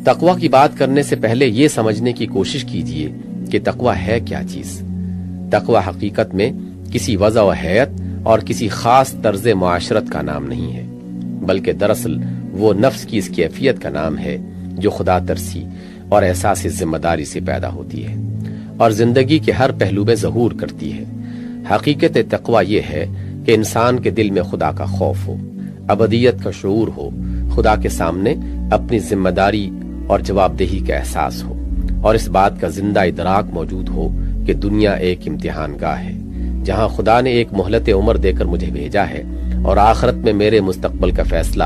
تقوی کی بات کرنے سے پہلے یہ سمجھنے کی کوشش کیجیے کہ تقوی ہے کیا چیز۔ تقوی حقیقت میں کسی وضع و حیت اور کسی خاص طرز معاشرت کا نام نہیں ہے، بلکہ دراصل وہ نفس کی اس کیفیت کا نام ہے جو خدا ترسی اور احساس ذمہ داری سے پیدا ہوتی ہے اور زندگی کے ہر پہلو میں ظہور کرتی ہے۔ حقیقت تقوی یہ ہے کہ انسان کے دل میں خدا کا خوف ہو، ابدیت کا شعور ہو، خدا کے سامنے اپنی ذمہ داری اور جواب دہی کا احساس ہو، اور اس بات کا زندہ ادراک موجود ہو کہ دنیا ایک امتحان گاہ ہے جہاں خدا نے ایک مہلت عمر دے کر مجھے بھیجا ہے، اور آخرت میں میرے مستقبل کا فیصلہ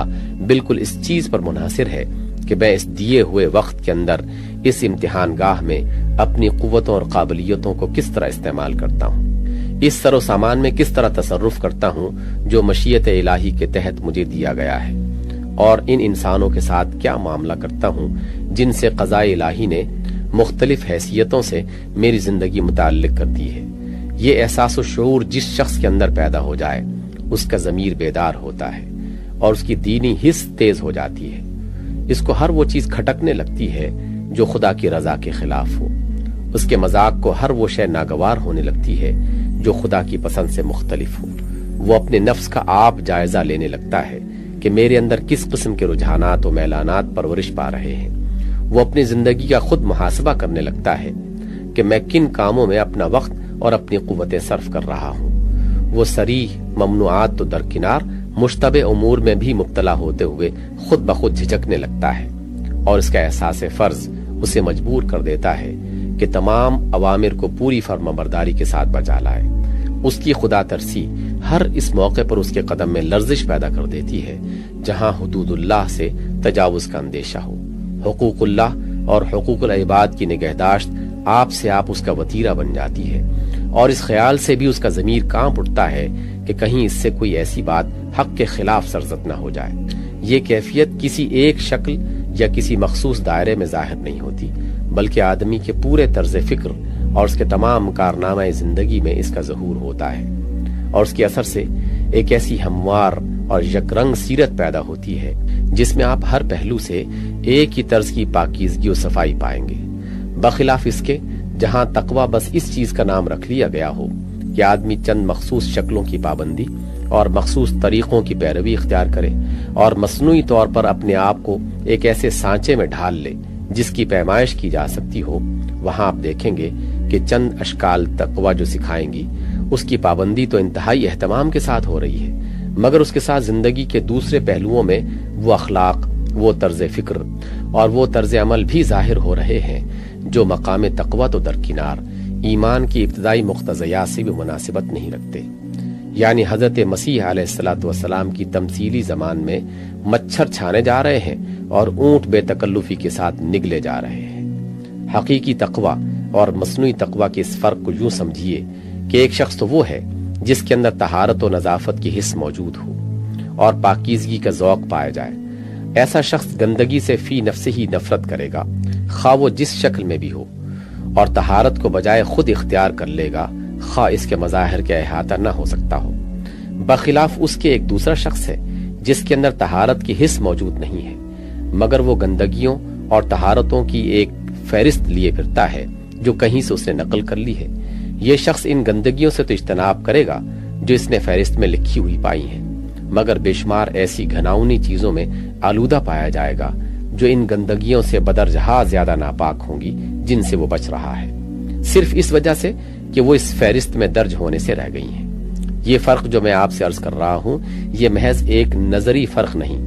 بالکل اس چیز پر منحصر ہے کہ میں اس دیے ہوئے وقت کے اندر اس امتحان گاہ میں اپنی قوتوں اور قابلیتوں کو کس طرح استعمال کرتا ہوں، اس سر و سامان میں کس طرح تصرف کرتا ہوں جو مشیت الہی کے تحت مجھے دیا گیا ہے، اور ان انسانوں کے ساتھ کیا معاملہ کرتا ہوں جن سے قضاء الہی نے مختلف حیثیتوں سے میری زندگی متعلق کر دی ہے۔ یہ احساس و شعور جس شخص کے اندر پیدا ہو جائے اس کا ضمیر بیدار ہوتا ہے اور اس کی دینی حس تیز ہو جاتی ہے۔ اس کو ہر وہ چیز کھٹکنے لگتی ہے جو خدا کی رضا کے خلاف ہو، اس کے مذاق کو ہر وہ شے ناگوار ہونے لگتی ہے جو خدا کی پسند سے مختلف ہو۔ وہ اپنے نفس کا آپ جائزہ لینے لگتا ہے کہ میرے اندر کس قسم کے رجحانات و میلانات پرورش پا رہے ہیں۔ وہ اپنی زندگی کا خود محاسبہ کرنے لگتا ہے کہ میں کن کاموں میں اپنا وقت اور اپنی قوتیں صرف کر رہا ہوں۔ وہ صریح ممنوعات تو درکنار مشتبہ امور میں بھی مبتلا ہوتے ہوئے خود بخود جھجکنے لگتا ہے، اور اس کا احساس فرض اسے مجبور کر دیتا ہے کہ تمام اوامر کو پوری فرمانبرداری کے ساتھ بجا لائے۔ اس کی خدا ترسی ہر اس موقع پر اس کے قدم میں لرزش پیدا کر دیتی ہے جہاں حدود اللہ سے تجاوز کا اندیشہ ہو۔ حقوق اللہ اور حقوق العباد کی نگہداشت آپ سے آپ اس کا وتیرہ بن جاتی ہے، اور اس خیال سے بھی اس کا ضمیر کانپ اٹھتا ہے کہ کہیں اس سے کوئی ایسی بات حق کے خلاف سرزد نہ ہو جائے۔ یہ کیفیت کسی ایک شکل یا کسی مخصوص دائرے میں ظاہر نہیں ہوتی، بلکہ آدمی کے پورے طرز فکر اور اس کے تمام کارنامہ زندگی میں اس کا ظہور ہوتا ہے، اور اس کے اثر سے ایک ایسی ہموار اور یک رنگ سیرت پیدا ہوتی ہے جس میں آپ ہر پہلو سے ایک ہی طرز کی پاکیزگی و صفائی پائیں گے، بخلاف اس کے جہاں تقوی بس اس چیز کا نام رکھ لیا گیا ہو کہ آدمی چند مخصوص شکلوں کی پابندی اور مخصوص طریقوں کی پیروی اختیار کرے اور مصنوعی طور پر اپنے آپ کو ایک ایسے سانچے میں ڈھال لے جس کی پیمائش کی جا سکتی ہو۔ وہاں آپ دیکھیں گے کہ چند اشکال تقوی جو سکھائیں گی اس کی پابندی تو انتہائی اہتمام کے ساتھ ہو رہی ہے، مگر اس کے ساتھ زندگی کے دوسرے پہلوؤں میں وہ اخلاق، وہ طرز فکر اور وہ طرز عمل بھی ظاہر ہو رہے ہیں جو مقام تقوی تو درکنار ایمان کی ابتدائی مقتضیات سے بھی مناسبت نہیں رکھتے۔ یعنی حضرت مسیح علیہ الصلوۃ والسلام کی تمثیلی زمان میں مچھر چھانے جا رہے ہیں اور اونٹ بے تکلفی کے ساتھ نگلے جا رہے ہیں۔ حقیقی تقوی اور مصنوعی تقوی کے اس فرق کو یوں سمجھیے کہ ایک شخص تو وہ ہے جس کے اندر طہارت و نظافت کی حس موجود ہو اور پاکیزگی کا ذوق پایا جائے۔ ایسا شخص گندگی سے فی نفسہ ہی نفرت کرے گا، خواہ وہ جس شکل میں بھی ہو، اور طہارت کو بجائے خود اختیار کر لے گا، خواہ اس کے مظاہر کا احاطہ نہ ہو سکتا ہو۔ بخلاف اس کے ایک دوسرا شخص ہے جس کے اندر طہارت کی حس موجود نہیں ہے، مگر وہ گندگیوں اور طہارتوں کی ایک فہرست لیے پھرتا ہے جو کہیں سے اس نے نقل کر لی ہے۔ یہ شخص ان گندگیوں سے تو اجتناب کرے گا جو اس نے فہرست میں لکھی ہوئی پائی ہیں، مگر بے شمار ایسی گھناؤنی چیزوں میں آلودہ پایا جائے گا جو ان گندگیوں سے بدرجہ زیادہ ناپاک ہوں گی جن سے وہ بچ رہا ہے، صرف اس وجہ سے کہ وہ اس فہرست میں درج ہونے سے رہ گئی ہیں۔ یہ فرق جو میں آپ سے عرض کر رہا ہوں یہ محض ایک نظری فرق نہیں،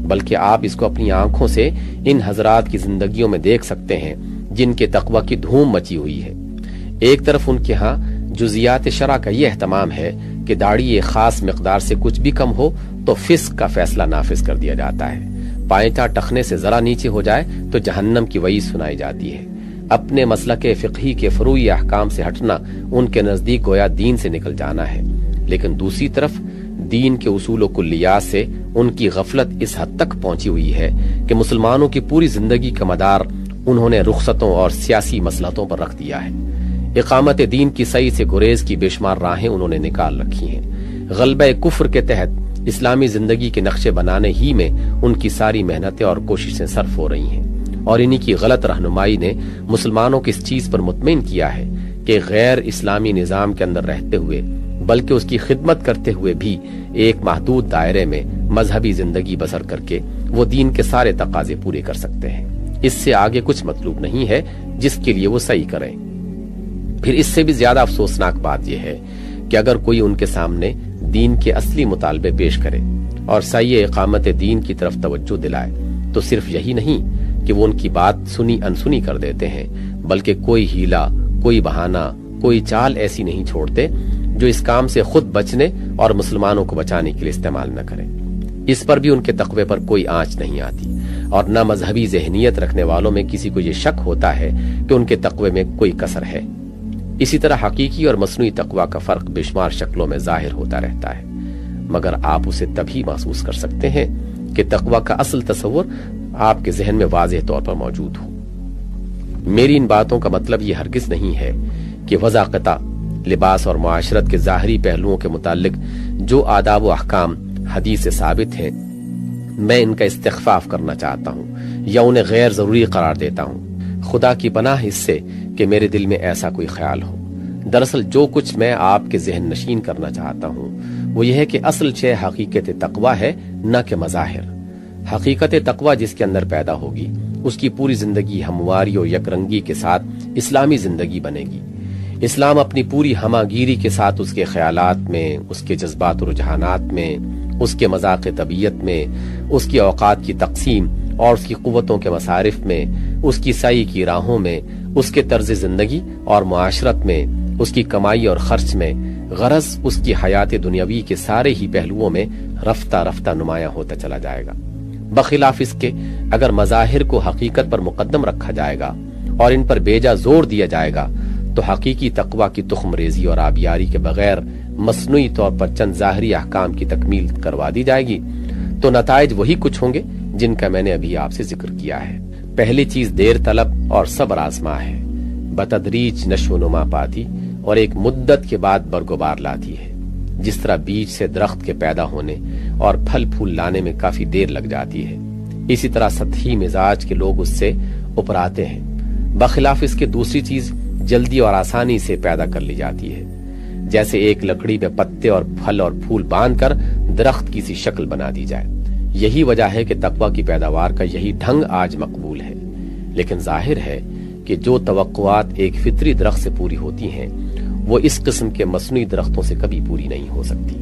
بلکہ آپ اس کو اپنی آنکھوں سے ان حضرات کی زندگیوں میں دیکھ سکتے ہیں جن کے تقوی کی دھوم مچی ہوئی ہے۔ ایک طرف ان کے ہاں جزیات شرع کا یہ اہتمام ہے کہ داڑھی ایک خاص مقدار سے کچھ بھی کم ہو تو فسق کا فیصلہ نافذ کر دیا جاتا ہے، پائنچا ٹخنے سے ذرا نیچے ہو جائے تو جہنم کی وعید سنائی جاتی ہے۔ اپنے مسلک فقہی کے فروعی احکام سے ہٹنا ان کے نزدیک گویا دین سے نکل جانا ہے، لیکن دوسری طرف دین کے اصول و کلیات سے ان کی غفلت اس حد تک پہنچی ہوئی ہے کہ مسلمانوں کی پوری زندگی کا مدار انہوں نے رخصتوں اور سیاسی مصلحتوں پر رکھ دیا ہے۔ اقامت دین کی صحیح سے گریز کی بے شمار راہیں انہوں نے نکال رکھی ہیں۔ غلبہ کفر کے تحت اسلامی زندگی کے نقشے بنانے ہی میں ان کی ساری محنتیں اور کوششیں صرف ہو رہی ہیں، اور انہی کی غلط رہنمائی نے مسلمانوں کو اس چیز پر مطمئن کیا ہے کہ غیر اسلامی نظام کے اندر رہتے ہوئے بلکہ اس کی خدمت کرتے ہوئے بھی ایک محدود دائرے میں مذہبی زندگی بسر کر کے وہ دین کے سارے تقاضے پورے کر سکتے ہیں۔ اس سے آگے کچھ مطلوب نہیں ہے جس کے لیے وہ سعی کریں۔ پھر اس سے بھی زیادہ افسوسناک بات یہ ہے کہ اگر کوئی ان کے سامنے دین کے اصلی مطالبے پیش کرے اور سعی اقامت دین کی طرف توجہ دلائے تو صرف یہی نہیں کہ وہ ان کی بات سنی انسنی کر دیتے ہیں، بلکہ کوئی ہیلا، کوئی بہانہ، کوئی چال ایسی نہیں چھوڑتے جو اس کام سے خود بچنے اور مسلمانوں کو بچانے کے لیے استعمال نہ کریں۔ اس پر بھی ان کے تقوی پر کوئی آنچ نہیں آتی، اور نہ مذہبی ذہنیت رکھنے والوں میں کسی کو یہ شک ہوتا ہے کہ ان کے تقوی میں کوئی کسر ہے۔ اسی طرح حقیقی اور مصنوعی تقوی کا فرق بے شمار شکلوں میں ظاہر ہوتا رہتا ہے، مگر آپ اسے تبھی محسوس کر سکتے ہیں کہ تقوی کا اصل تصور آپ کے ذہن میں واضح طور پر موجود ہو۔ میری ان باتوں کا مطلب یہ ہرگز نہیں ہے کہ وضاقتہ لباس اور معاشرت کے ظاہری پہلوؤں کے متعلق جو آداب و احکام حدیث سے ثابت ہیں میں ان کا استخفاف کرنا چاہتا ہوں یا انہیں غیر ضروری قرار دیتا ہوں۔ خدا کی پناہ اس سے کہ میرے دل میں ایسا کوئی خیال ہو۔ دراصل جو کچھ میں آپ کے ذہن نشین کرنا چاہتا ہوں وہ یہ ہے کہ اصل شے حقیقت تقوی ہے، نہ کہ مظاہر۔ حقیقت تقوی جس کے اندر پیدا ہوگی اس کی پوری زندگی ہمواری اور یکرنگی کے ساتھ اسلامی زندگی بنے گی۔ اسلام اپنی پوری ہماگیری کے ساتھ اس کے خیالات میں، اس کے جذبات و رجحانات میں، اس کے مذاق طبیعت میں، اس کی اوقات کی تقسیم اور اس کی قوتوں کے مصارف میں، اس کی سعی کی راہوں میں، اس کے طرز زندگی اور معاشرت میں، اس کی کمائی اور خرچ میں، غرض اس کی حیات دنیاوی کے سارے ہی پہلوؤں میں رفتہ رفتہ نمایاں ہوتا چلا جائے گا۔ بخلاف اس کے اگر مظاہر کو حقیقت پر مقدم رکھا جائے گا اور ان پر بیجا زور دیا جائے گا تو حقیقی تقوی کی تخم ریزی اور آبیاری کے بغیر مصنوعی طور پر چند ظاہری احکام کی تکمیل کروا دی جائے گی تو نتائج وہی کچھ ہوں گے جن کا میں نے ابھی آپ سے ذکر کیا ہے۔ پہلی چیز دیر طلب اور صبر آزما ہے، بتدریج نشو و نما پاتی اور ایک مدت کے بعد برگوبار لاتی ہے۔ جس طرح بیج سے درخت کے پیدا ہونے اور پھل پھول لانے میں کافی دیر لگ جاتی ہے، اسی طرح سطحی مزاج کے لوگ اس سے اپراتے ہیں۔ بخلاف اس کے دوسری چیز جلدی اور آسانی سے پیدا کر لی جاتی ہے، جیسے ایک لکڑی پہ پتے اور پھل اور پھول باندھ کر درخت کی سی شکل بنا دی جائے۔ یہی وجہ ہے کہ تقوی کی پیداوار کا یہی ڈھنگ آج مقبول ہے، لیکن ظاہر ہے کہ جو توقعات ایک فطری درخت سے پوری ہوتی ہیں وہ اس قسم کے مصنوعی درختوں سے کبھی پوری نہیں ہو سکتی۔